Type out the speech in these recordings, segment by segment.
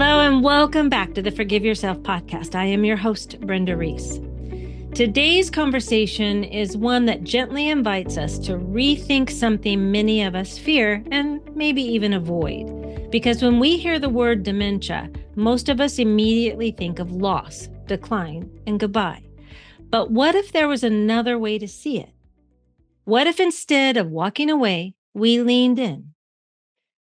Hello and welcome back to the Forgive Yourself podcast. I am your host, Brenda Reese. Today's conversation is one that gently invites us to rethink something many of us fear and maybe even avoid. Because when we hear the word dementia, most of us immediately think of loss, decline, and goodbye. But what if there was another way to see it? What if instead of walking away, we leaned in?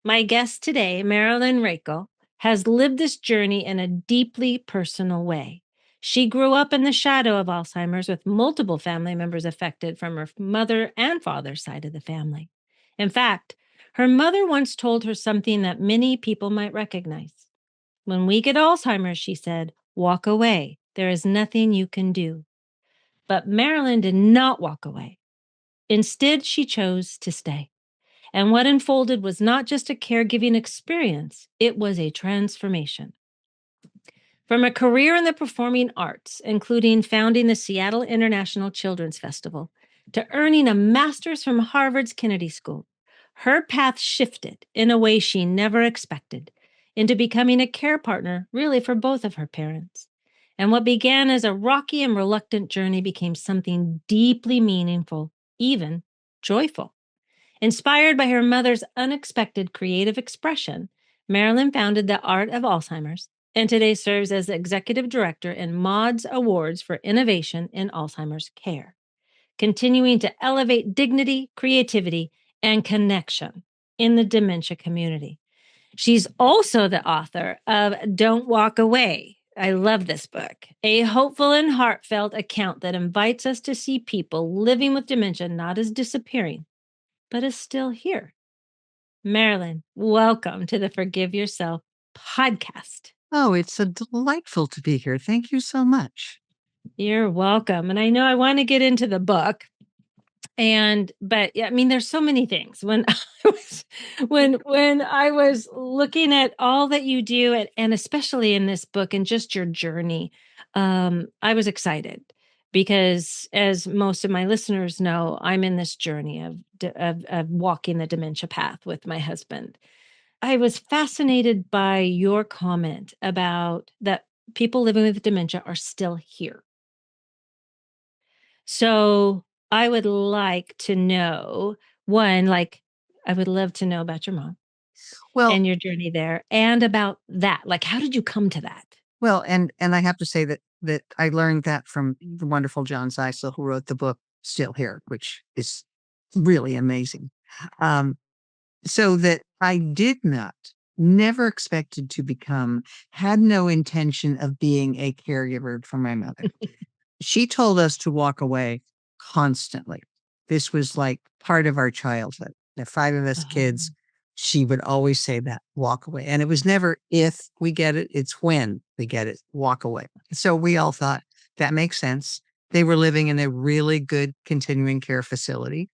My guest today, Marilyn Raichle, has lived this journey in a deeply personal way. She grew up in the shadow of Alzheimer's with multiple family members affected from her mother and father's side of the family. In fact, her mother once told her something that many people might recognize. When we get Alzheimer's, she said, walk away. There is nothing you can do. But Marilyn did not walk away. Instead, she chose to stay. And what unfolded was not just a caregiving experience, it was a transformation. From a career in the performing arts, including founding the Seattle International Children's Festival, to earning a master's from Harvard's Kennedy School, her path shifted in a way she never expected into becoming a care partner, really for both of her parents. And what began as a rocky and reluctant journey became something deeply meaningful, even joyful. Inspired by her mother's unexpected creative expression, Marilyn founded the Art of Alzheimer's and today serves as the executive director in Maud's Awards for Innovation in Alzheimer's Care, continuing to elevate dignity, creativity, and connection in the dementia community. She's also the author of Don't Walk Away. I love this book, a hopeful and heartfelt account that invites us to see people living with dementia not as disappearing, but is still here. Marilyn, welcome to the Forgive Yourself podcast. Oh, it's delightful to be here. Thank you so much. You're welcome. And I know I want to get into the book. But yeah, I mean, there's so many things. When I was looking at all that you do, and especially in this book and just your journey, I was excited because, as most of my listeners know, I'm in this journey of walking the dementia path with my husband. I was fascinated by your comment about that people living with dementia are still here. So I would like to know, one, I would love to know about your mom Well, and your journey there and about that. Like, how did you come to that? well, and I have to say that I learned that from the wonderful John Zeisel, who wrote the book Still Here, which is really amazing. Um, so that I never expected to become, had no intention of being a caregiver for my mother. She told us to walk away constantly. This was like part of our childhood. The five of us kids, she would always say that, walk away. And it was never if we get it, it's when we get it, walk away. So we all thought that makes sense. They were living in a really good continuing care facility.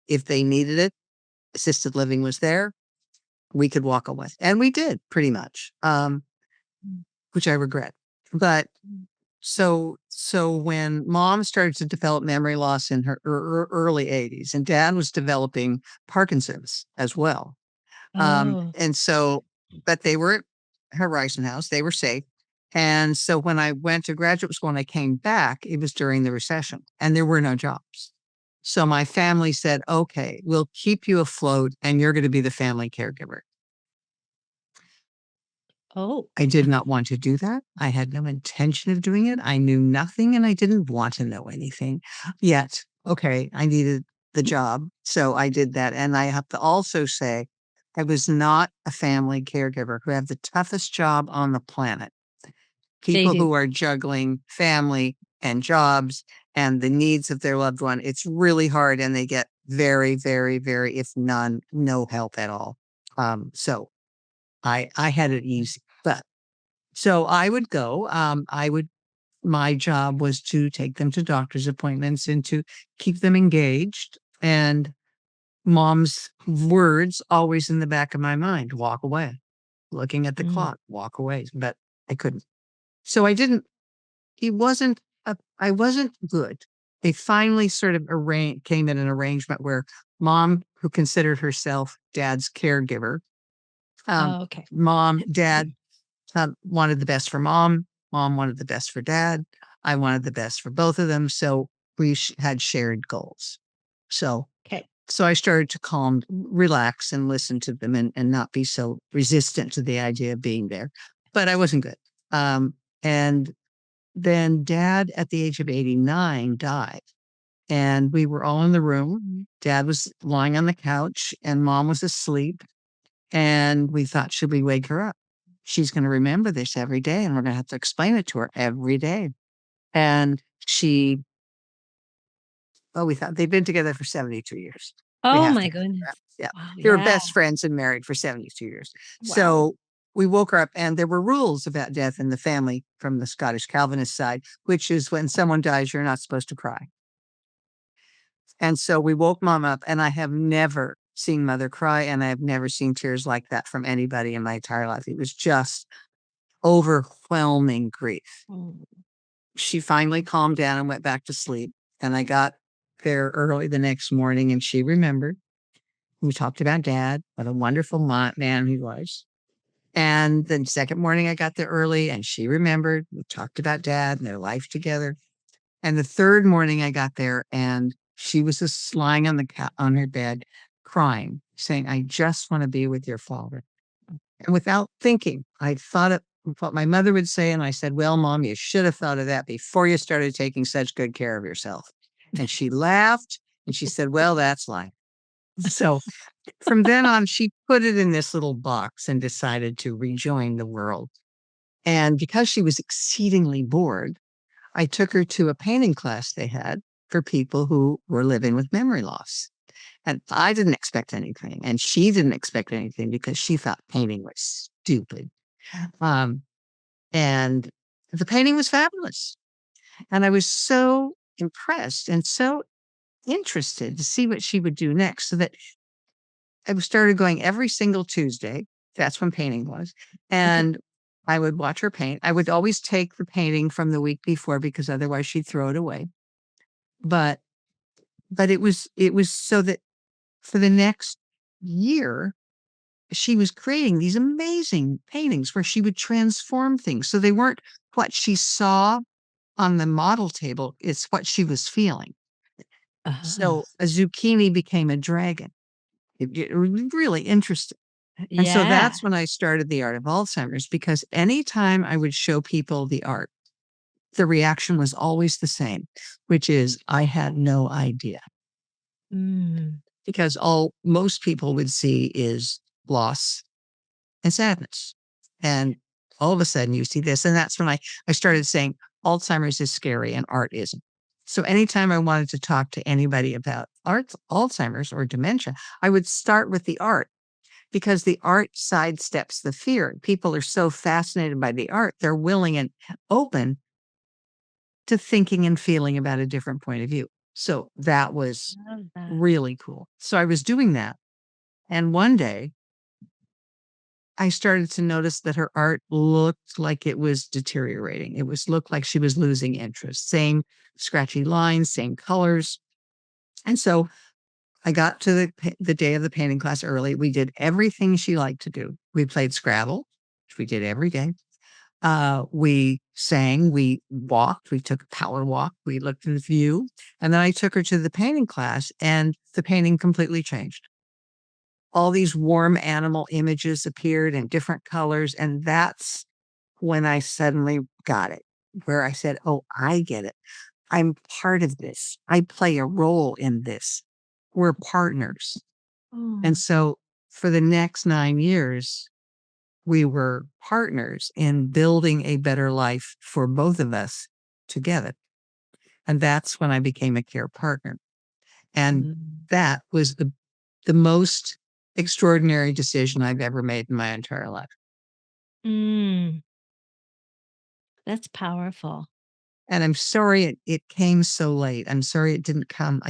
If they needed it, assisted living was there. We could walk away. And we did pretty much, which I regret. But so when mom started to develop memory loss in her early 80s, and dad was developing Parkinson's as well. Oh, And so, but they were at Horizon House, they were safe. And so when I went to graduate school and I came back, it was during the recession and there were no jobs. So my family said, okay, we'll keep you afloat and you're going to be the family caregiver. oh, I did not want to do that. I had no intention of doing it. I knew nothing and I didn't want to know anything yet. Okay, I needed the job. So I did that. And I have to also say, I was not a family caregiver who have the toughest job on the planet. they People who do. are juggling family and jobs and the needs of their loved one. It's really hard and they get very, very, very, if none, no help at all. So I had it easy. But so I would go, my job was to take them to doctor's appointments and to keep them engaged. And mom's words always in the back of my mind, walk away, looking at the Mm. clock, walk away. But I couldn't. So he wasn't, I wasn't good. They finally sort of came in an arrangement where mom, who considered herself dad's caregiver, Oh, okay. mom, dad wanted the best for mom. Mom wanted the best for dad. I wanted the best for both of them. So we had shared goals. So, Okay. so I started to relax and listen to them and not be so resistant to the idea of being there. But I wasn't good. And then dad at the age of 89 died. And we were all in the room. Dad was lying on the couch and mom was asleep. And we thought, should we wake her up? She's going to remember this every day and we're going to have to explain it to her every day. And we thought they'd been together for 72 years. We Oh have my to. goodness. Yeah. Wow. They were Yeah. best friends and married for 72 years. Wow. So we woke her up and there were rules about death in the family from the Scottish Calvinist side, which is when someone dies, you're not supposed to cry. And so we woke mom up, and I have never seen mother cry, and I have never seen tears like that from anybody in my entire life. It was just overwhelming grief. Mm. She finally calmed down and went back to sleep. And I got there early the next morning, and she remembered. We talked about dad, what a wonderful man he was. And then second morning, I got there early, and she remembered. We talked about dad and their life together. And the third morning I got there and she was just lying on on her bed crying, saying, I just want to be with your father. And without thinking, I thought of what my mother would say. And I said, well, mom, you should have thought of that before you started taking such good care of yourself. And she laughed and she said, well, that's life. So from then on, she put it in this little box and decided to rejoin the world. And because she was exceedingly bored, I took her to a painting class they had for people who were living with memory loss. And I didn't expect anything. And she didn't expect anything because she thought painting was stupid. Um, and the painting was fabulous. And I was so impressed and so interested to see what she would do next. So that I started going every single Tuesday. That's when painting was. And I would watch her paint. I would always take the painting from the week before because otherwise she'd throw it away. But it was so that for the next year, she was creating these amazing paintings where she would transform things. So they weren't what she saw on the model table, it's what she was feeling. Uh-huh. So a zucchini became a dragon. It was really interesting. And so Yeah. that's when I started the art of Alzheimer's, because anytime I would show people the art, the reaction was always the same, which is, I had no idea. Mm. Because all most people would see is loss and sadness. And all of a sudden you see this. And that's when I started saying Alzheimer's is scary and art isn't. So anytime I wanted to talk to anybody about Alzheimer's or dementia, I would start with the art because the art sidesteps the fear. People are so fascinated by the art, they're willing and open to thinking and feeling about a different point of view. So that was Love that. really cool. So I was doing that. And one day I started to notice that her art looked like it was deteriorating. Looked like she was losing interest. Same scratchy lines, same colors. And so I got to the day of the painting class early. We did everything she liked to do. We played Scrabble, which we did every day. We sang, we walked, we took a power walk, we looked in the view, and then I took her to the painting class, and the painting completely changed. All these warm animal images appeared in different colors. And that's when I suddenly got it, where I said, oh, I get it. I'm part of this. I play a role in this. We're partners. And Oh. so for the next 9 years, we were partners in building a better life for both of us together. And that's when I became a care partner. And Mm. that was the most extraordinary decision I've ever made in my entire life. Mm. That's powerful. And I'm sorry it came so late. I'm sorry it didn't come.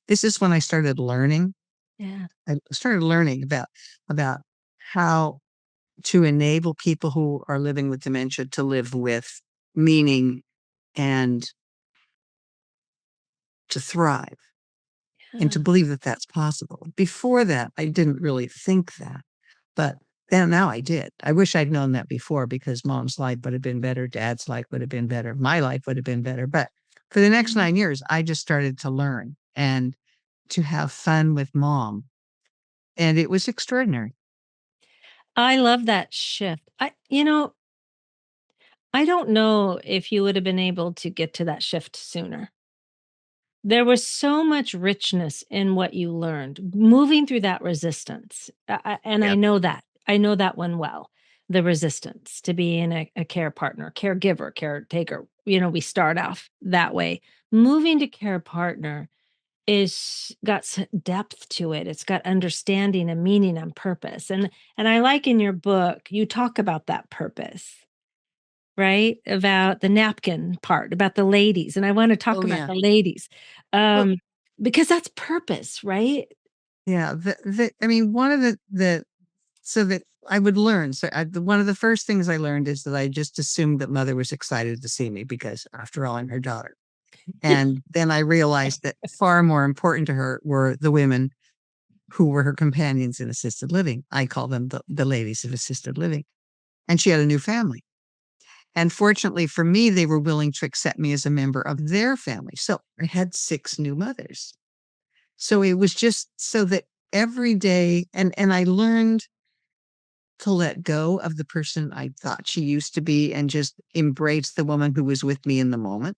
This is when I started learning. Yeah. I started learning about how to enable people who are living with dementia to live with meaning and to thrive and to Yeah. believe that that's possible. Before that, I didn't really think that. But And now I did. I wish I'd known that before because mom's life would have been better. Dad's life would have been better. My life would have been better. But for the next Mhm. 9 years, I just started to learn and to have fun with mom. And it was extraordinary. I love that shift. I don't know if you would have been able to get to that shift sooner. There was so much richness in what you learned moving through that resistance. And I Yep. know that. I know that one well. The resistance to being a care partner, caregiver, caretaker. We start off that way. Moving to care partner is got depth to it. It's got understanding and meaning and purpose. And I like in your book, you talk about that purpose, right? About the napkin part, about the ladies. And I want to talk Oh, about yeah. the ladies. Well, Um, because that's purpose, right? yeah. I mean, one of so that I would learn. One of the first things I learned is that I just assumed that mother was excited to see me because, after all, I'm her daughter. And then I realized that far more important to her were the women who were her companions in assisted living. I call them the ladies of assisted living. And she had a new family. And fortunately for me, they were willing to accept me as a member of their family. So I had 6 new mothers. So it was just so that every day, and I learned to let go of the person I thought she used to be and just embrace the woman who was with me in the moment.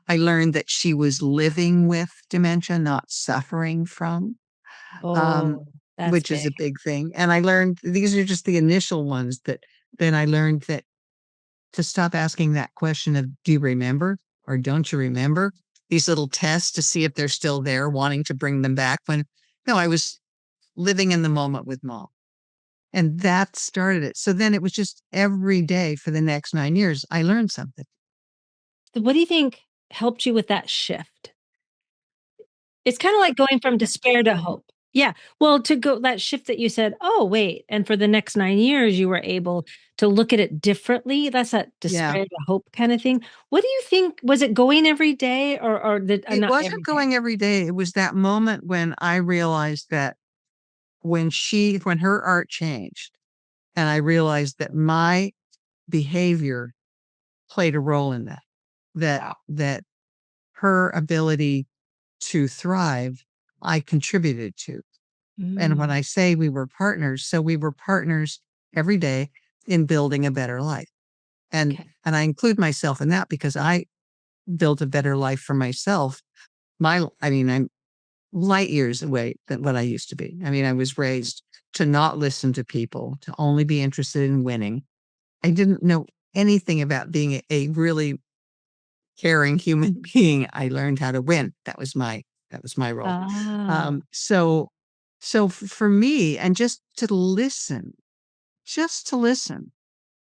I learned that she was living with dementia, not suffering from, um, Oh, that's which is big. a big thing. And I learned these are just the initial ones that then I learned that to stop asking that question of, do you remember or don't you remember? These little tests to see if they're still there, wanting to bring them back when no, I was living in the moment with mom. And that started it. So then it was just every day for the next 9 years, I learned something. So what do you think helped you with that shift? It's kind of like going from despair to hope. Yeah. Well, to go that shift that you said, oh, wait. And for the next 9 years, you were able to look at it differently. That's that Yeah. despair to hope kind of thing. What do you think? Was it going every day or It not wasn't every day? going every day. It was that moment when I realized that when her art changed and I realized that my behavior played a role in that, that her ability to thrive, I contributed to. And when Mm, I say we were partners, so we were partners every day in building a better life. And okay. and I include myself in that because I built a better life for myself. I mean, I'm light years away than what I used to be. I mean, I was raised to not listen to people, to only be interested in winning. I didn't know anything about being a really caring human being. I learned how to win. That was my role. Ah, Um, so for me, and just to listen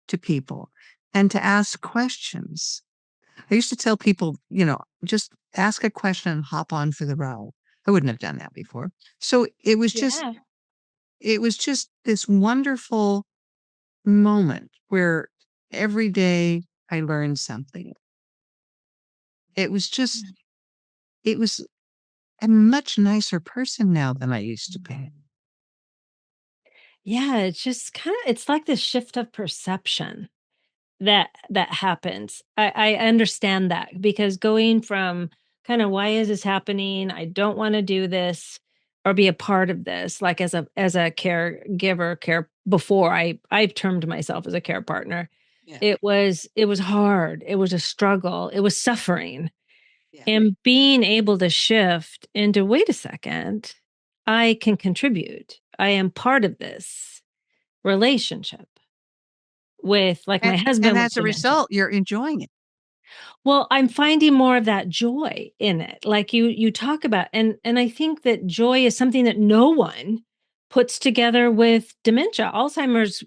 to people and to ask questions. I used to tell people, just ask a question and hop on for the ride. I wouldn't have done that before. So yeah. it was just this wonderful moment where every day I learned something. It was just, it was a much nicer person now than I used to be. Yeah. It's just it's like this shift of perception that happens. I understand that because going from kind of why is this happening? I don't want to do this or be a part of this. Like as a caregiver, care before I've termed myself as a care partner. Yeah. It was hard. It was a struggle. It was suffering. Yeah. And being able to shift into wait a second, I can contribute. I am part of this relationship with like my And husband with as a dementia. result, you're enjoying it. Well, I'm finding more of that joy in it. Like you talk about and I think that joy is something that no one puts together with dementia, Alzheimer's,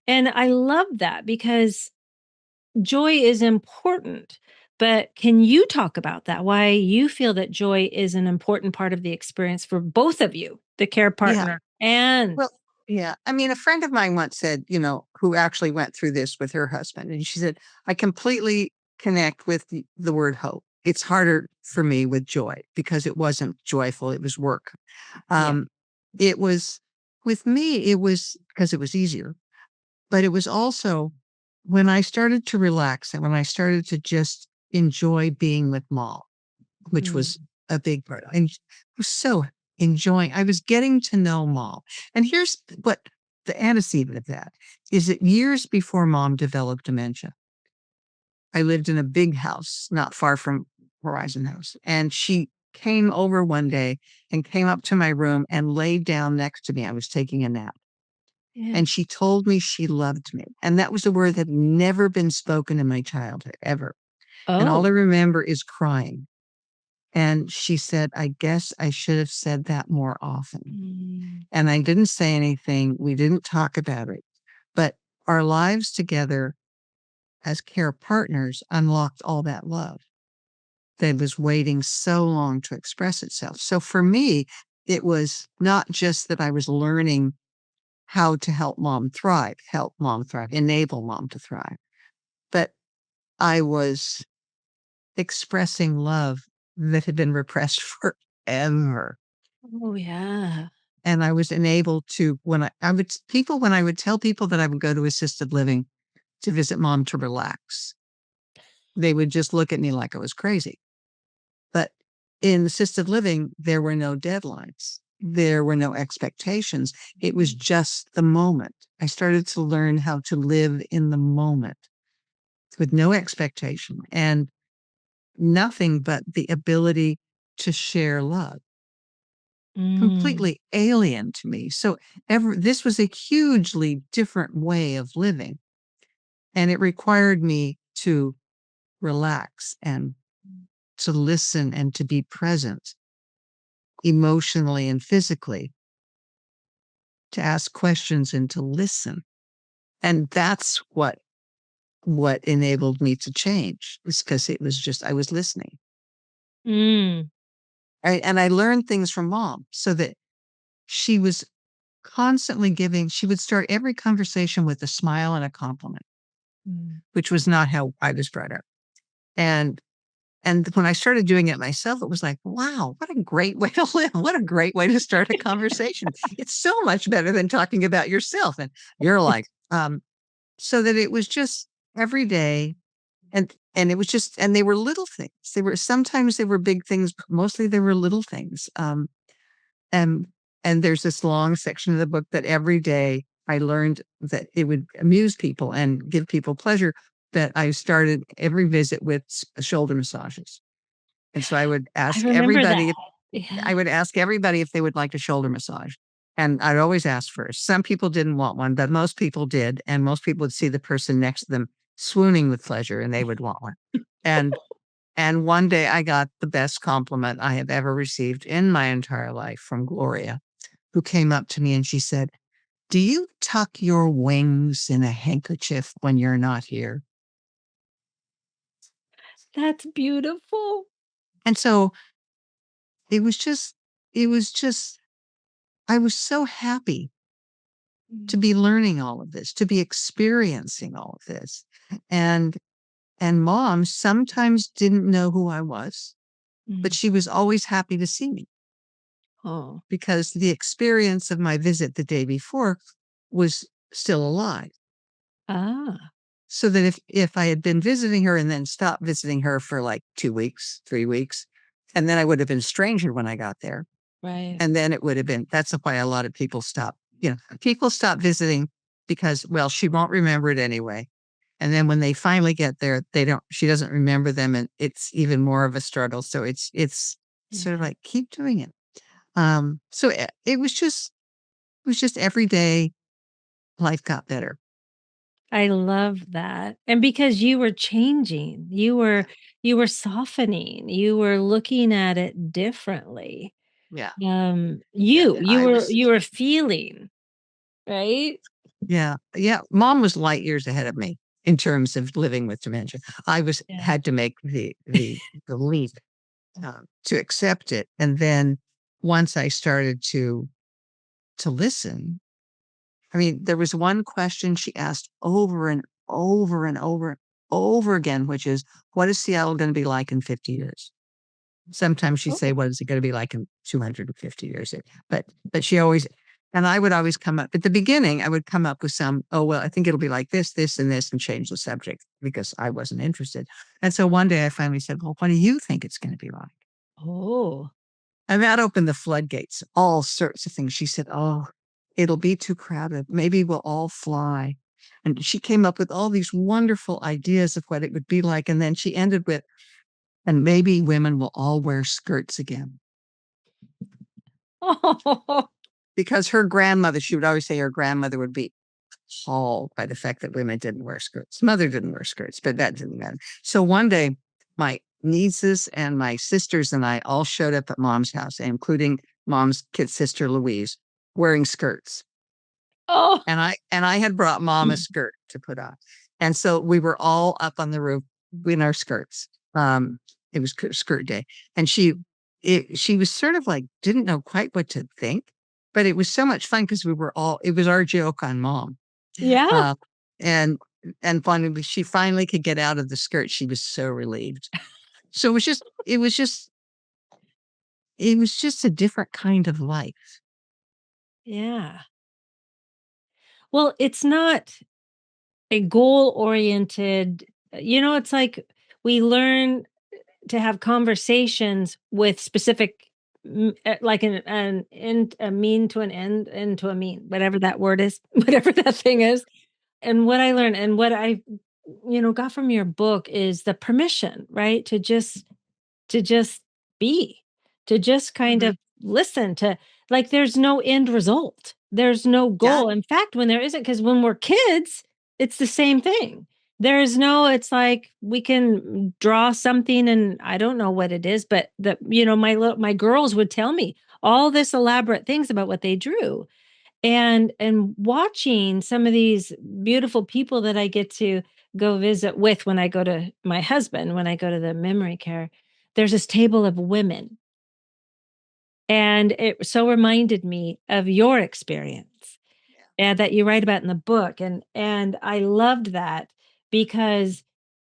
and I love that because joy is important. But can you talk about that? Why you feel that joy is an important part of the experience for both of you, the care Yeah. partner and Well, yeah. I mean, a friend of mine once said, who actually went through this with her husband, and she said, I completely connect with the word hope. It's harder for me with joy because it wasn't joyful, it was work. yeah. Um, it was with me, it was because it was easier, but it was also when I started to relax and when I started to just enjoy being with mom, which Mm. was a big part. I was so enjoying. I was getting to know mom. And here's what the antecedent of that is that years before mom developed dementia, I lived in a big house not far from Horizon House. And she came over one day and came up to my room and laid down next to me. I was taking a nap. Yeah. And she told me she loved me. And that was a word that had never been spoken in my childhood, ever. And all I Oh. remember is crying. And she said, I guess I should have said that more often. Mm. And I didn't say anything. We didn't talk about it. But our lives together as care partners unlocked all that love that was waiting so long to express itself. So for me, it was not just that I was learning how to help mom thrive, enable mom to thrive, but I was expressing love that had been repressed forever. Oh, yeah. And I was enabled to, when I would tell people that I would go to assisted living to visit mom to relax, they would just look at me like I was crazy. But in assisted living, there were no deadlines. There were no expectations. It was just the moment. I started to learn how to live in the moment with no expectation and nothing but the ability to share love, Mm. completely alien to me. So this was a hugely different way of living. And it required me to relax and to listen and to be present emotionally and physically, to ask questions and to listen. And that's what enabled me to change, is because it was just I was listening. Mm. And I learned things from mom so that she was constantly she would start every conversation with a smile and a compliment, Mm. which was not how I was brought up. And when I started doing it myself, it was like, wow, what a great way to live. What a great way to start a conversation. It's so much better than talking about yourself. And you're like, so that it was just every day. And it was just, and they were little things. Sometimes they were big things, but mostly they were little things. And there's this long section of the book that every day I learned that it would amuse people and give people pleasure, that I started every visit with shoulder massages. And so I remember that. I Yeah. would ask everybody if they would like a shoulder massage. And I'd always ask first. Some people didn't want one, but most people did. And most people would see the person next to them swooning with pleasure and they would want one. And one day I got the best compliment I have ever received in my entire life from Gloria, who came up to me and she said, do you tuck your wings in a handkerchief when you're not here? That's beautiful. And so it was just, it was just, I was so happy to Mm. be learning all of this, to be experiencing all of this. And mom sometimes didn't know who I was, but Mm. she was always happy to see me Oh. because the experience of my visit the day before was still alive. Ah. So that if I had been visiting her and then stopped visiting her for like 2 weeks, 3 weeks, and then I would have been stranger when I got there. Right. And then it would have been, that's why a lot of people stop, people stop visiting because, well, she won't remember it anyway. And then when they finally get there, she doesn't remember them. And it's even more of a struggle. So it's sort of Yeah. like, keep doing it. So it was just every day life got better. I love that. And because you were changing, you were softening, you were looking at it differently. Yeah. Yeah. You were feeling, right? Yeah. Yeah. Mom was light years ahead of me in terms of living with dementia. I Yeah. had to make the leap to accept it. And then once I started to listen, I mean, there was one question she asked over and over and over and over again, which is, what is Seattle going to be like in 50 years? Sometimes she'd say, Oh. what is it going to be like in 250 years? But she always, And I would always come up at the beginning, I would come up with some, oh, well, I think it'll be like this, and this, and change the subject because I wasn't interested. And so one day I finally said, well, what do you think it's going to be like? Oh, And that opened the floodgates, all sorts of things. She said, oh, it'll be too crowded. Maybe we'll all fly. And she came up with all these wonderful ideas of what it would be like. And then she ended with, and maybe women will all wear skirts again. oh, Because her grandmother, she would always say her grandmother would be appalled by the fact that women didn't wear skirts. Mother didn't wear skirts, but that didn't matter. So one day, my nieces and my sisters and I all showed up at mom's house, including mom's kid sister Louise, wearing skirts. oh, And I had brought mom a skirt to put on. And so we were all up on the roof in our skirts. It was skirt day. And she was sort of like, didn't know quite what to think, but it was so much fun because it was our joke on mom. yeah, Uh, and, and finally, she finally could get out of the skirt. She was so relieved. So it was just a different kind of life. yeah. Well, it's not a goal oriented, it's like we learn to have conversations with specific, like an end, a mean to an end to a mean, whatever that word is, whatever that thing is. And what I learned and what I, got from your book is the permission, right? To just be, to just kind Mhm. of listen to, like, there's no end result. There's no Yeah. goal. In fact, when there isn't, because when we're kids, it's the same thing. There is no, it's like we can draw something and I don't know what it is, but my girls would tell me all this elaborate things about what they drew. And watching some of these beautiful people that I get to go visit with when I go to my husband, when I go to the memory care, there's this table of women. And it so reminded me of your experience and that you write about in the book. And I loved that because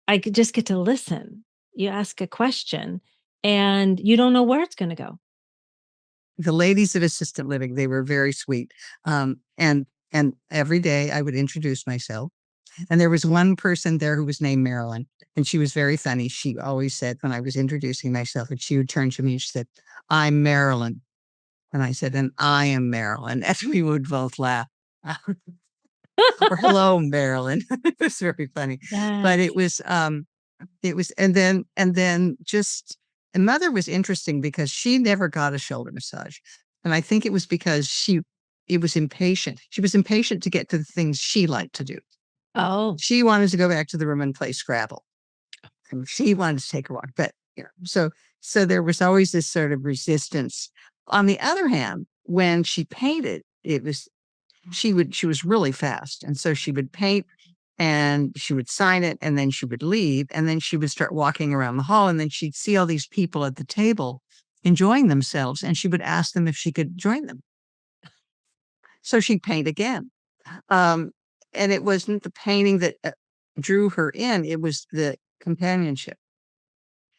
I could just get to listen. You ask a question and you don't know where it's going to go. The ladies of assisted living, they were very sweet. And every day I would introduce myself. And there was one person there who was named Marilyn, and she was very funny. She always said when I was introducing myself, and she would turn to me and she said, I'm Marilyn. And I said, and I am Marilyn. And we would both laugh. Or hello, Marilyn. It was very funny. But That's it was, and then just, and mother was interesting because she never got a shoulder massage. And I think it was because it was impatient. She was impatient to get to the things she liked to do. oh, She wanted to go back to the room and play Scrabble. And she wanted to take a walk. But, so there was always this sort of resistance. On the other hand, when she painted, she was really fast. And so she would paint and she would sign it and then she would leave and then she would start walking around the hall and then she'd see all these people at the table enjoying themselves and she would ask them if she could join them. So she'd paint again. Um, and it wasn't the painting that drew her in, it was the companionship.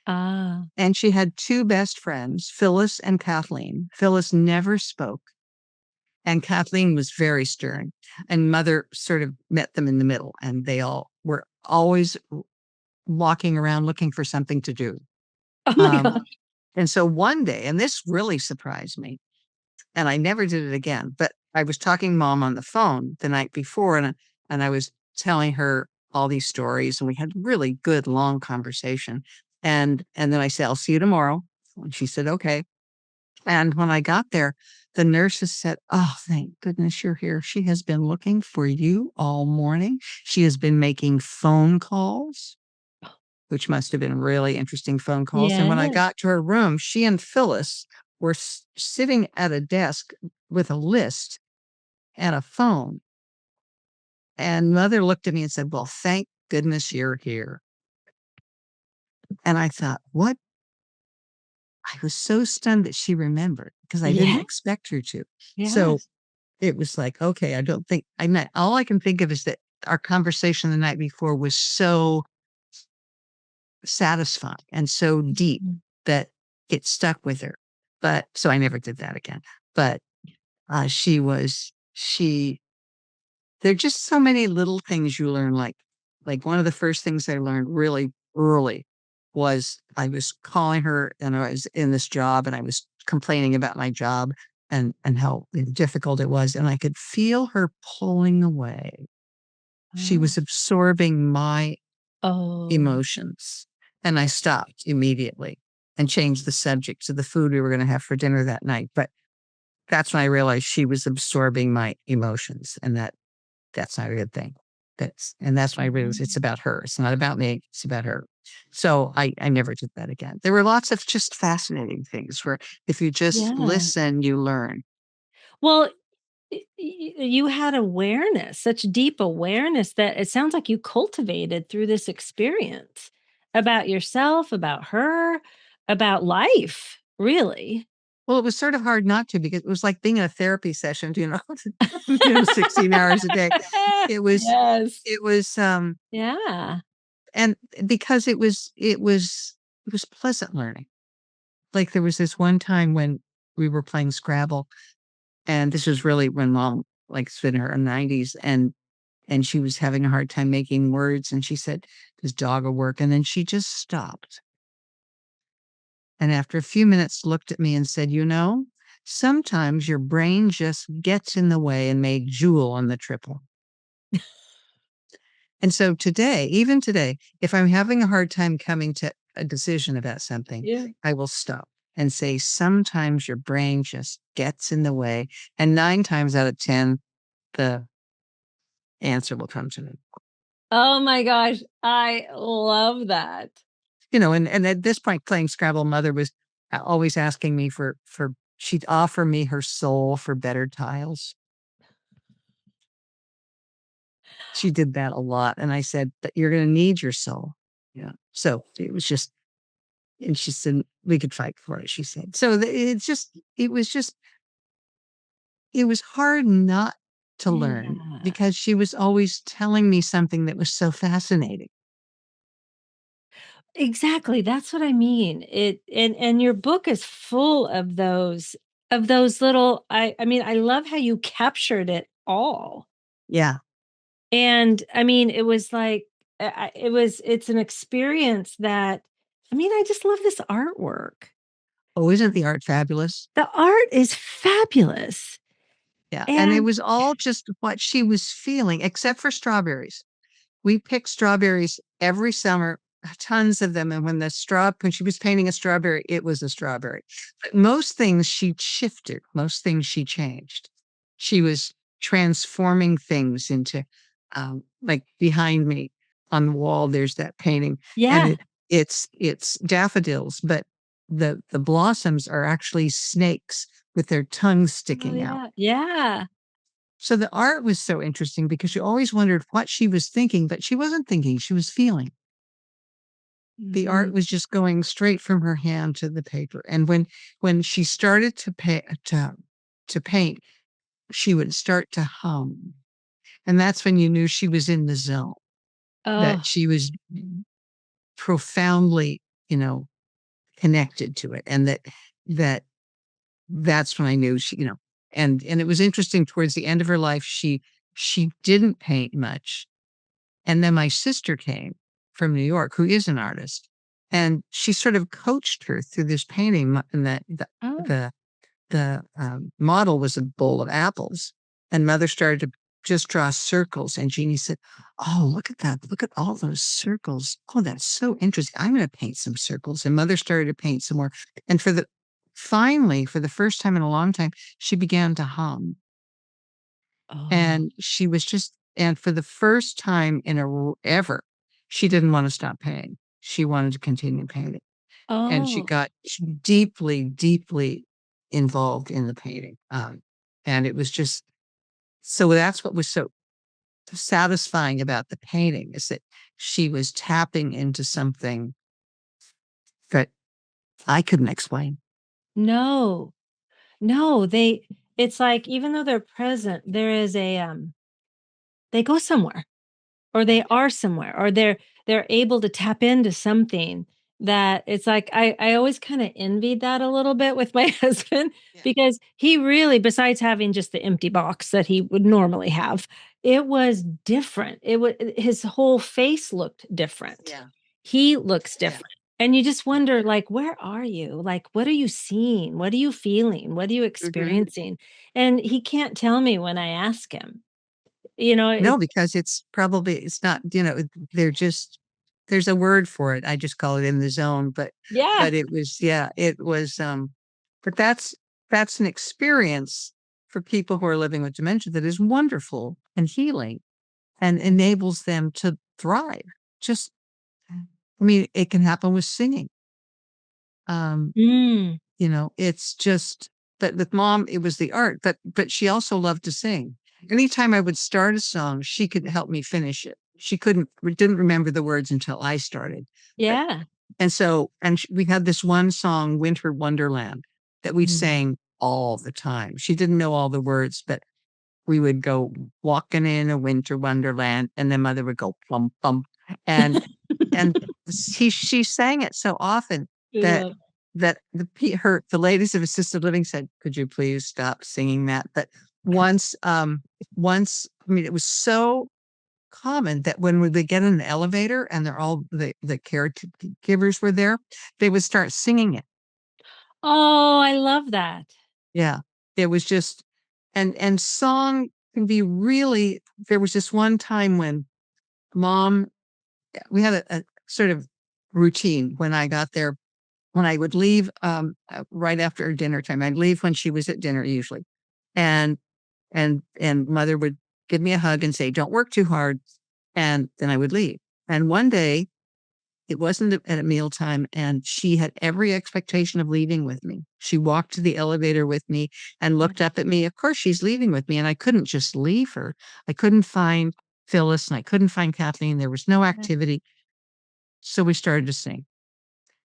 ah, And she had two best friends, Phyllis and Kathleen. Phyllis never spoke. And Kathleen was very stern, and mother sort of met them in the middle, and they all were always walking around looking for something to do. oh my Um, God. and so one day, and this really surprised me, and I never did it again, but I was talking to mom on the phone the night before, and I was telling her all these stories, and we had really good long conversation. And then I said, I'll see you tomorrow. And she said, okay. And when I got there, the nurses said, oh, thank goodness you're here. She has been looking for you all morning. She has been making phone calls, which must have been really interesting phone calls. And when I Yeah. got to her room, she and Phyllis were sitting at a desk with a list and a phone. And mother looked at me and said, well, thank goodness you're here. And I thought, what? I was so stunned that she remembered because I didn't Yeah. expect her to. So Yes. it was like, okay, I don't think I met all I can think of is that our conversation the night before was so satisfying and so deep Mhm. that it stuck with her. But so I never did that again. But She there are just so many little things you learn. Like one of the first things I learned really early was I was calling her and I was in this job and I was complaining about my job and how difficult it was. And I could feel her pulling away. She Oh. was absorbing my Oh. emotions. And I stopped immediately and changed the subject to the food we were going to have for dinner that night. But that's when I realized she was absorbing my emotions and that's not a good thing. That's when I realized it's Mhm. about her. It's not about me. It's about her. So I never did that again. There were lots of just fascinating things where if you just Yeah. listen, you learn. Well, you had awareness, such deep awareness that it sounds like you cultivated through this experience about yourself, about her, about life, really. Well, it was sort of hard not to because it was like being in a therapy session, 16 hours a day. It was, Yes. it was, Yeah. and because it was pleasant learning. Like there was this one time when we were playing Scrabble, and this was really when mom like was in her 90s, and she was having a hard time making words, and she said, "This dog will work," and then she just stopped. And after a few minutes, looked at me and said, sometimes your brain just gets in the way and made Jewel on the triple. And so today, even today, if I'm having a hard time coming to a decision about something, Yeah. I will stop and say, sometimes your brain just gets in the way. And 9 times out of 10, the answer will come to me. Oh my gosh, I love that. And at this point, playing Scrabble, mother was always asking me she'd offer me her soul for better tiles. She did that a lot. And I said, but you're going to need your soul. Yeah. So it was just, and she said, we could fight for it, she said. So it was hard not to learn Yeah. because she was always telling me something that was so fascinating. Exactly, that's what I mean. And your book is full of those little I mean, I love how you captured it all. Yeah. And I mean, it was like it's an experience that I mean, I just love this artwork. Oh, isn't the art fabulous? The art is fabulous. Yeah. And it And was all just what she was feeling, except for strawberries. We picked strawberries every summer, tons of them. And when she was painting a strawberry, it was a strawberry. But most things she shifted, most things she changed. She was transforming things into, like behind me on the wall, there's that painting, and yeah. it's daffodils, but the blossoms are actually snakes with their tongues Oh sticking out. yeah. Yeah. So the art was so interesting because you always wondered what she was thinking, but she wasn't thinking, she was feeling. The art Mhm. was just going straight from her hand to the paper. And when she started to paint, she would start to hum. And that's when you knew she was in the zone, that Oh, she was profoundly, you know, connected to it. And that that's when I knew and it was interesting towards the end of her life, she didn't paint much. And then my sister came from New York, who is an artist, and she sort of coached her through this painting. And oh, the model was a bowl of apples, and Mother started to just draw circles. And Jeannie said, "Oh, look at that! Look at all those circles! Oh, that's so interesting. I'm going to paint some circles." And Mother started to paint some more. And finally, for the first time in a long time, she began to hum. oh, And she was just and for the first time in ever, she didn't wanna stop painting. She wanted to continue painting, and she oh. got deeply, deeply involved in the painting, and it was just so that's what was so satisfying about the painting is that she was tapping into something that I couldn't explain. No. No, it's like even though they're present, there is they go somewhere or Yeah. they are somewhere or they're able to tap into something that it's like I always kind of envied that a little bit with my husband Yeah. because he really, besides having just the empty box that he would normally have, it was different. It was his whole face looked different. Yeah. He looks Yeah. different. And you just Yeah. wonder, like, where are you? Like, what are you seeing? What are you feeling? What are you Hmm. experiencing? And he can't tell me when I ask him. You know, No, it, because it's probably, it's not, they're just, there's a word for it. I just call it in the zone, yeah. but it was, yeah, it was, but that's an experience for people who are living with dementia that is wonderful and healing and enables them to thrive. Just, I mean, it can happen with singing. Um, Mm, it's just that with mom, it was the art, but she also loved to sing. Anytime I would start a song, she could help me finish it. She didn't remember the words until I started. But yeah. we had this one song, Winter Wonderland, that we Mm. sang all the time. She didn't know all the words, but we would go walking in a winter wonderland, and then mother would go plum plum, and and she sang it so often I that love. the ladies of assisted living said, "Could you please stop singing that?" But once, I mean, it was so common that when they get in an elevator and they're all the caregivers were there, they would start singing it. Oh, I love that. Yeah. It was just, and song can be really, there was this one time when mom, we had a sort of routine when I got there, when I would leave, right after dinner time. I'd leave when she was at dinner usually. And, and mother would give me a hug and say, "Don't work too hard." And then I would leave. And one day, it wasn't at a mealtime, and she had every expectation of leaving with me. She walked to the elevator with me and looked up at me. Of course, she's leaving with me, and I couldn't just leave her. I couldn't find Phyllis and I couldn't find Kathleen. There was no activity. So we started to sing.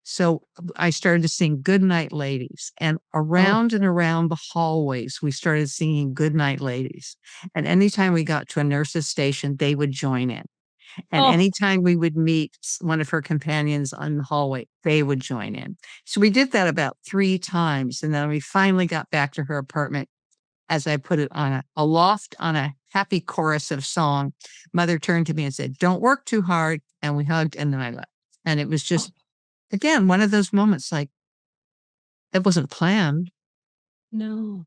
So I started to sing Good Night Ladies, and Oh, around and around the hallways, we started singing Good Night Ladies. And anytime we got to a nurse's station, they would join in. And oh, anytime we would meet one of her companions on the hallway, they would join in. So we did that about 3 times. And then we finally got back to her apartment, as I put it, on a loft on a happy chorus of song. Mother turned to me and said, "Don't work too hard." And we hugged, and then I left. And it was just, again, one of those moments like it wasn't planned. no,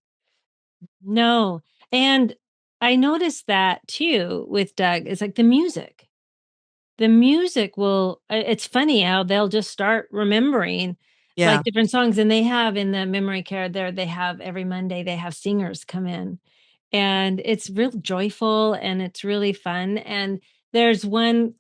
no. And I noticed that too with Doug. It's like the music. The music will, it's funny how they'll just start remembering like Yeah. different songs. And they have in the memory care there, they have every Monday, they have singers come in. And it's real joyful and it's really fun. And there's one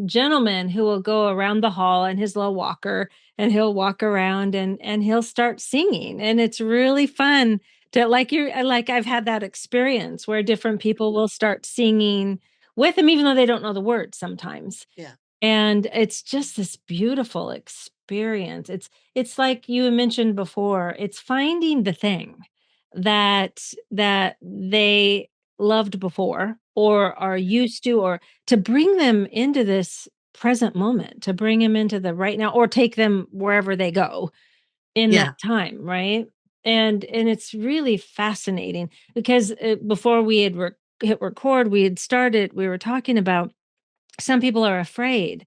gentleman who will go around the hall in his little walker and he'll walk around and he'll start singing. And it's really fun to like like I've had that experience where different people will start singing with him, even though they don't know the words sometimes. Yeah. And it's just this beautiful experience. It's like you mentioned before, it's finding the thing that they loved before or are used to, or to bring them into this present moment, to bring them into the right now or take them wherever they go in that Yeah. time, right? And it's really fascinating because before we had hit record, we were talking about some people are afraid,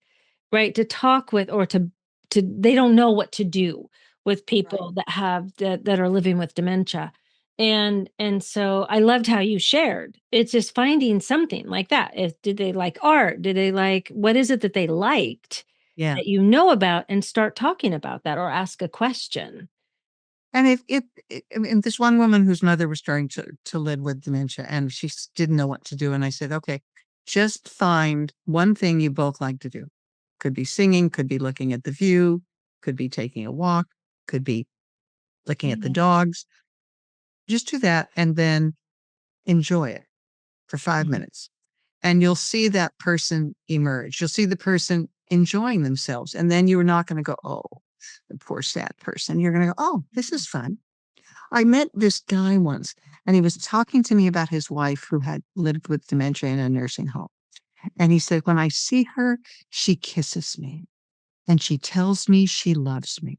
right, to talk with or to they don't know what to do with Right. people that have that are living with dementia. And so I loved how you shared. It's just finding something like that. If did they like art? Did they like what is it that they liked Yeah. that you know about and start talking about that or ask a question. And I mean, this one woman whose mother was starting to live with dementia, and she didn't know what to do. And I said, "Okay, just find one thing you both like to do. Could be singing, could be looking at the view, could be taking a walk, could be looking at the Yeah. dogs. Just do that, and then enjoy it for five Mhm. minutes, and you'll see that person emerge. You'll see the person enjoying themselves, and then you're not going to go, 'Oh, the poor sad person.' You're going to go, 'Oh, this is fun.' I met this guy once, and he was talking to me about his wife who had lived with dementia in a nursing home. And he said, 'When I see her, she kisses me.' and she tells me she loves me.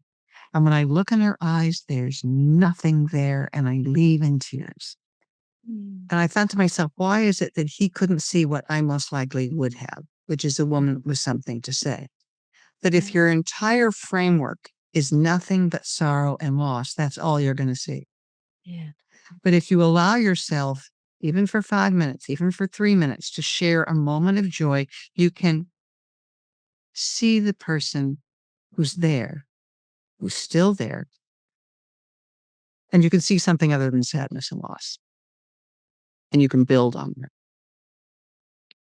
And when I look in her eyes, there's nothing there, and I leave in tears. Mm. And I thought to myself, why is it that he couldn't see what I most likely would have, which is a woman with something to say? That if Yeah. your entire framework is nothing but sorrow and loss, that's all you're going to see. Yeah. But if you allow yourself, even for 5 minutes, even for 3 minutes, to share a moment of joy, you can see the person who's there, who's still there, and you can see something other than sadness and loss, and you can build on that.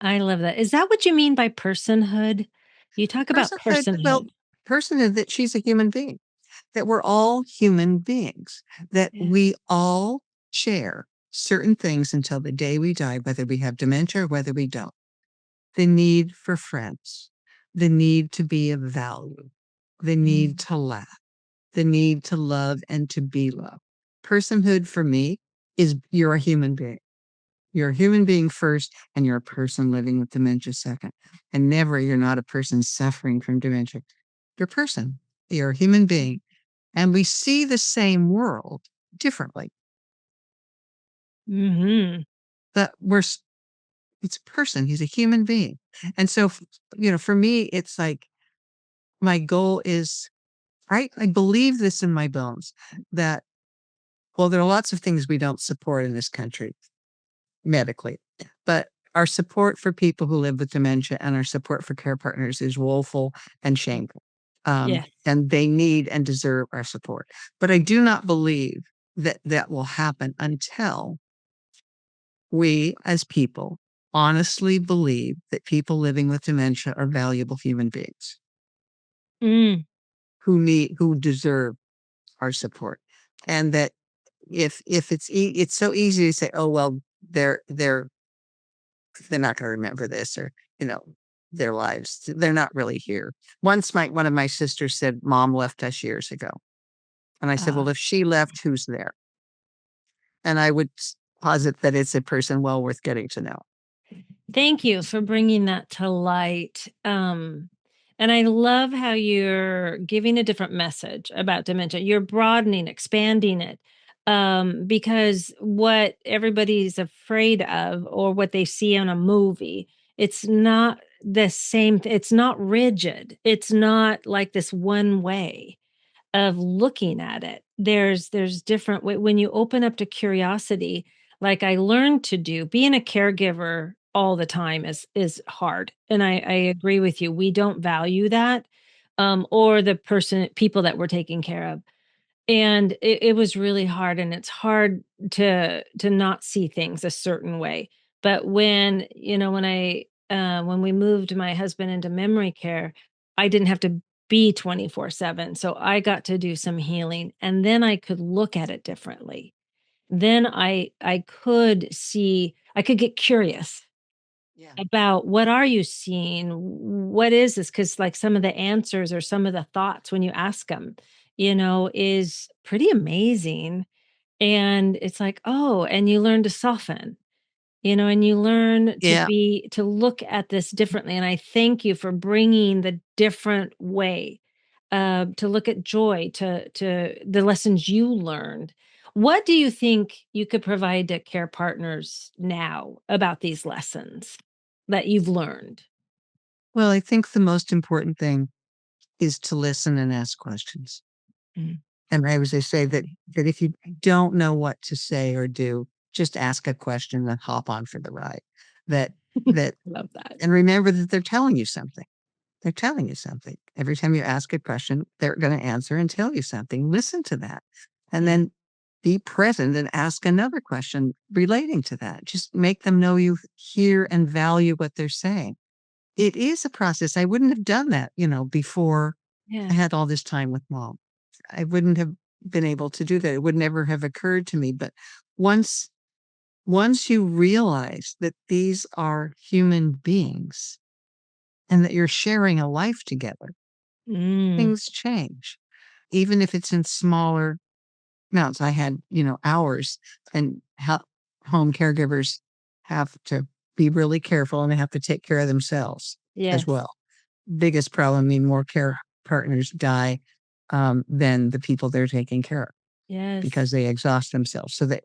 I love that. Is that what you mean by personhood? You talk about Personhood, well, personhood. personhood that she's a human being, that we're all human beings, that Yeah. we all share certain things until the day we die, whether we have dementia or whether we don't. The need for friends, the need to be of value, the need Mm. to laugh, the need to love and to be loved. Personhood for me is you're a human being. You're a human being first, and you're a person living with dementia second. And never, you're not a person suffering from dementia. You're a person. You're a human being. And we see the same world differently. Mhm. But it's a person. He's a human being. And so, for me, it's like my goal is, I believe this in my bones that, well, there are lots of things we don't support in this country medically, but our support for people who live with dementia and our support for care partners is woeful and shameful. Yeah. And they need and deserve our support. But I do not believe that that will happen until we as people honestly believe that people living with dementia are valuable human beings Mm. who deserve our support. And that if it's so easy to say, oh well, they're not going to remember this, or you know their lives, they're not really here. Once one of my sisters said mom left us years ago, and I said, Ah. well, if she left, who's there? And I would posit that it's a person well worth getting to know. Thank you for bringing that to light. And I love how you're giving a different message about dementia. You're broadening, expanding it. Because what everybody's afraid of or what they see on a movie, it's not the same. It's not rigid. It's not like this one way of looking at it. There's different when you open up to curiosity, like I learned to do. Being a caregiver all the time is hard. And I agree with you. We don't value that, or the people that we're taking care of. And it was really hard, and it's hard to not see things a certain way. But when we moved my husband into memory care, I didn't have to be 24/7. So I got to do some healing, and then I could look at it differently. Then I could get curious Yeah. about what are you seeing? What is this? Because like some of the answers or some of the thoughts when you ask them, is pretty amazing. And it's like, oh, and you learn to soften, and you learn Yeah. to look at this differently. And I thank you for bringing the different way to look at joy, to the lessons you learned. What do you think you could provide to care partners now about these lessons that you've learned? Well, I think the most important thing is to listen and ask questions. Mm. And I always say that if you don't know what to say or do, just ask a question and hop on for the ride. That that Love that. and remember that they're telling you something. They're telling you something. Every time you ask a question, they're going to answer and tell you something. Listen to that. And Yeah. then be present and ask another question relating to that. Just make them know you hear and value what they're saying. It is a process. I wouldn't have done that, before I Yeah. had all this time with mom. I wouldn't have been able to do that. It would never have occurred to me. But once once you realize that these are human beings and that you're sharing a life together, Mm. things change. Even if it's in smaller amounts. I had, hours, and home caregivers have to be really careful, and they have to take care of themselves as Yes. well. biggest problem. I mean, more care partners die than the people they're taking care of Yes. because they exhaust themselves. So that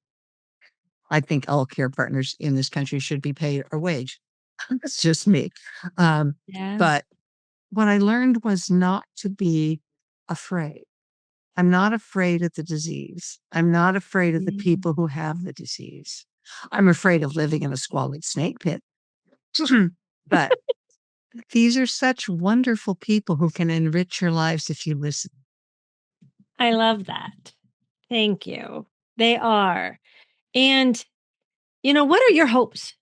I think all care partners in this country should be paid a wage. That's just me. Um, Yeah. but what I learned was not to be afraid. I'm not afraid of the disease. I'm not afraid of the Mm. people who have the disease. I'm afraid of living in a squalid snake pit. But these are such wonderful people who can enrich your lives if you listen. I love that. Thank you. They are. And, what are your hopes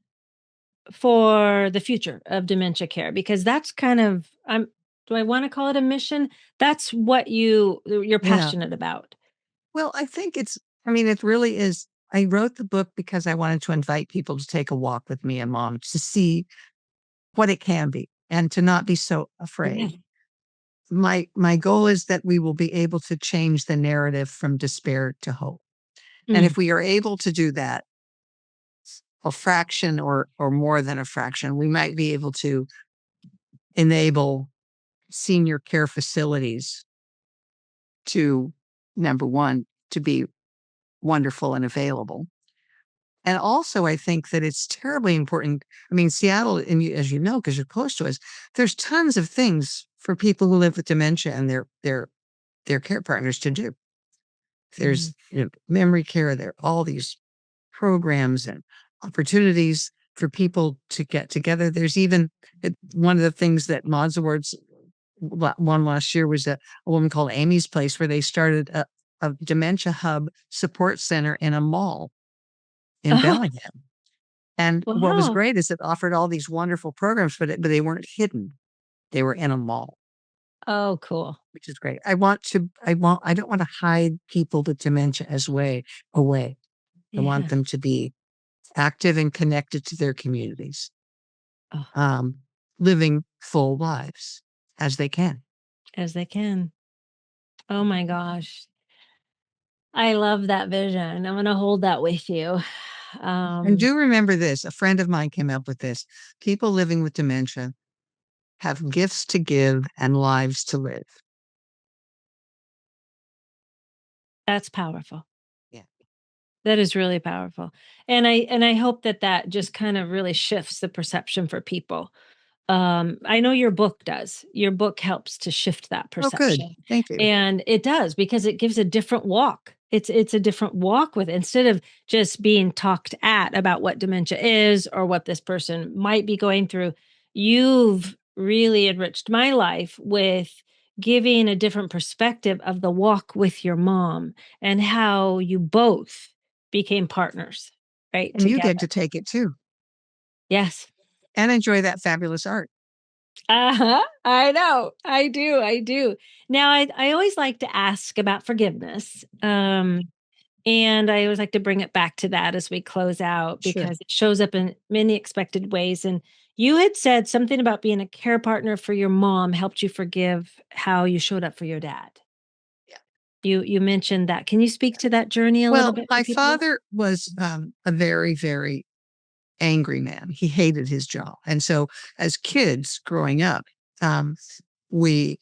for the future of dementia care? Because that's kind of, do I want to call it a mission? That's what you're Yeah. passionate about. Well, I mean, it really is. I wrote the book because I wanted to invite people to take a walk with me and mom to see what it can be and to not be so Yeah. afraid. My goal is that we will be able to change the narrative from despair to hope. And Mm. if we are able to do that, a fraction or more than a fraction, we might be able to enable senior care facilities to, number one, to be wonderful and available. And also, I think that it's terribly important. I mean, Seattle, and as you know, because you're close to us, there's tons of things for people who live with dementia and their care partners to do. Mm. There's memory care. There are all these programs and opportunities for people to get together. There's even one of the things that Mods Awards won last year was a woman called Amy's Place, where they started a dementia hub support center in a mall in Oh, Bellingham. And what was wow. great is it offered all these wonderful programs, but they weren't hidden. They were in a mall, Oh, cool. which is great. I don't want to hide people with dementia away. I want Yeah. them to be active and connected to their communities, Oh, um, living full lives as they can. as they can. Oh my gosh. I love that vision. I'm going to hold that with you. And Um, do remember this, a friend of mine came up with this. People living with dementia have gifts to give and lives to live. that's powerful. Yeah. That is really powerful. And I hope that that just kind of really shifts the perception for people. I know your book does. Your book helps to shift that Oh, good. perception. Thank you. And it does because it gives a different walk. It's a different walk with instead of just being talked at about what dementia is or what this person might be going through. You've really enriched my life with giving a different perspective of the walk with your mom and how you both became partners, right? And you get Together. to take it too Yes. and enjoy that fabulous art. Uh-huh. I know. I do. I do. Now, I always like to ask about forgiveness. And I always like to bring it back to that as we close out Sure. because it shows up in many expected ways. And you had said something about being a care partner for your mom helped you forgive how you showed up for your dad. Yeah. You mentioned that. Can you speak to that journey a little Well, bit for my people? father was a very, very angry man. He hated his job. And so as kids growing up, um, we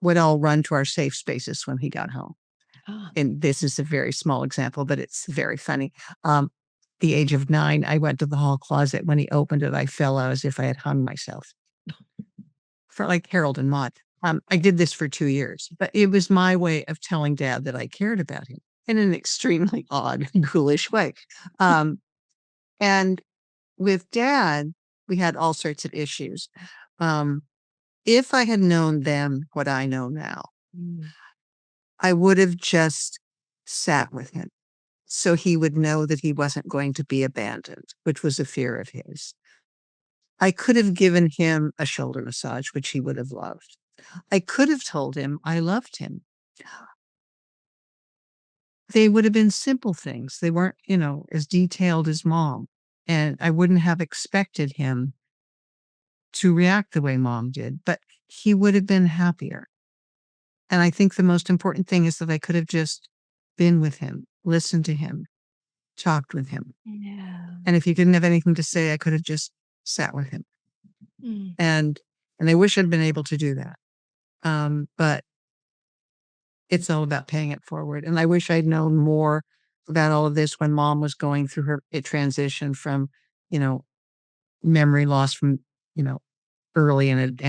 would all run to our safe spaces when he got home. Oh, And this is a very small example, but it's very funny. The age of 9, I went to the hall closet. When he opened it, I fell out as if I had hung myself for like Harold and Maude. I did this for 2 years, but it was my way of telling dad that I cared about him in an extremely odd, ghoulish way. Um, and with dad, we had all sorts of issues. Um, if I had known then what I know now, mm, I would have just sat with him so he would know that he wasn't going to be abandoned, which was a fear of his. I could have given him a shoulder massage, which he would have loved. I could have told him I loved him. They would have been simple things. They weren't, as detailed as mom. And I wouldn't have expected him to react the way mom did, but he would have been happier. And I think the most important thing is that I could have just been with him, listened to him, talked with him. yeah. And if he didn't have anything to say, I could have just sat with him. Mm. And And I wish I'd been able to do that. But it's all about paying it forward. And I wish I'd known more about all of this when Mom was going through her transition from, you know, memory loss from, you know, early and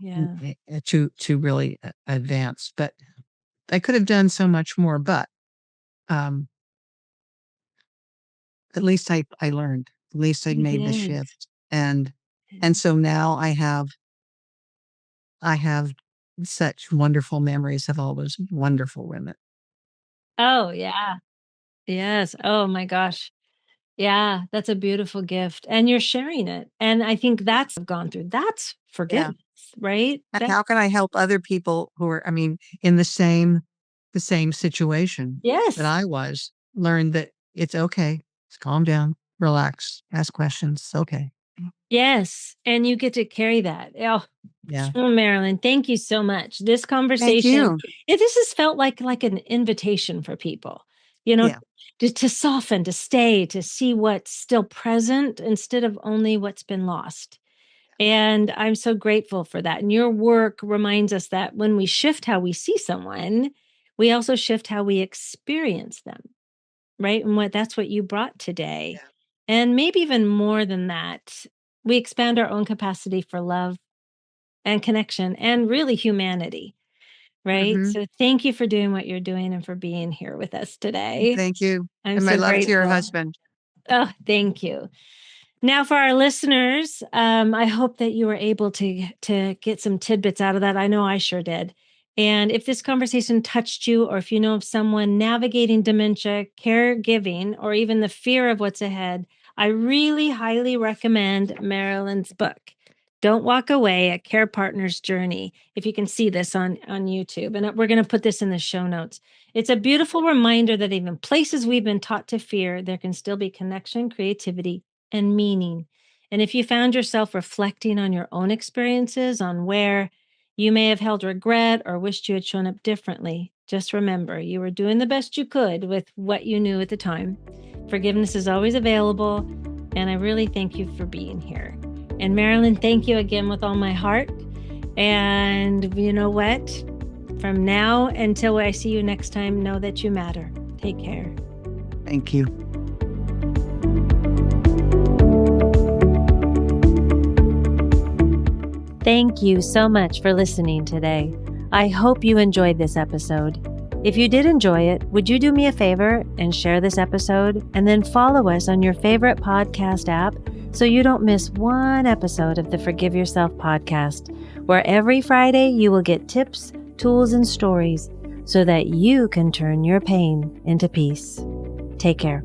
Yeah. to really advanced. But I could have done so much more. But um, at least I learned. At least I'd You made the did. shift, and so now I have such wonderful memories of all those wonderful women. Oh, yeah. Yes. Oh my gosh. Yeah, that's a beautiful gift. And you're sharing it. And I think that's gone through. That's Yeah. forgiveness, right? And how can I help other people who are, I mean, in the same situation that Yes. I was, learn that it's okay. Just calm down, relax, ask questions. It's okay. Yes. And you get to carry that. Oh, Yeah. oh, Marilyn, thank you so much. This Thank conversation, you. this has felt like an invitation for people, Yeah. to soften, to stay, to see what's still present instead of only what's been lost. And I'm so grateful for that. And your work reminds us that when we shift how we see someone, we also shift how we experience them, right? And that's what you brought today. Yeah. And maybe even more than that, we expand our own capacity for love and connection and really humanity, right? Hmm. So thank you for doing what you're doing and for being here with us today. Thank you. I'm And my so love to your grateful. husband. Oh, thank you. Now, for our listeners, I hope that you were able to get some tidbits out of that. I know I sure did. And if this conversation touched you, or if you know of someone navigating dementia, caregiving, or even the fear of what's ahead, I really highly recommend Marilyn's book. Don't Walk Away, A Care Partner's Journey. If you can see this on YouTube, and we're going to put this in the show notes. It's a beautiful reminder that even places we've been taught to fear, there can still be connection, creativity, and meaning. And if you found yourself reflecting on your own experiences, on where you may have held regret or wished you had shown up differently, just remember you were doing the best you could with what you knew at the time. Forgiveness is always available. And I really thank you for being here. And Marilyn, thank you again with all my heart. And you know what? From now until I see you next time, know that you matter. Take care. Thank you. Thank you so much for listening today. I hope you enjoyed this episode. If you did enjoy it, would you do me a favor and share this episode and then follow us on your favorite podcast app so you don't miss one episode of the Forgive Yourself podcast, where every Friday you will get tips, tools, and stories so that you can turn your pain into peace. Take care.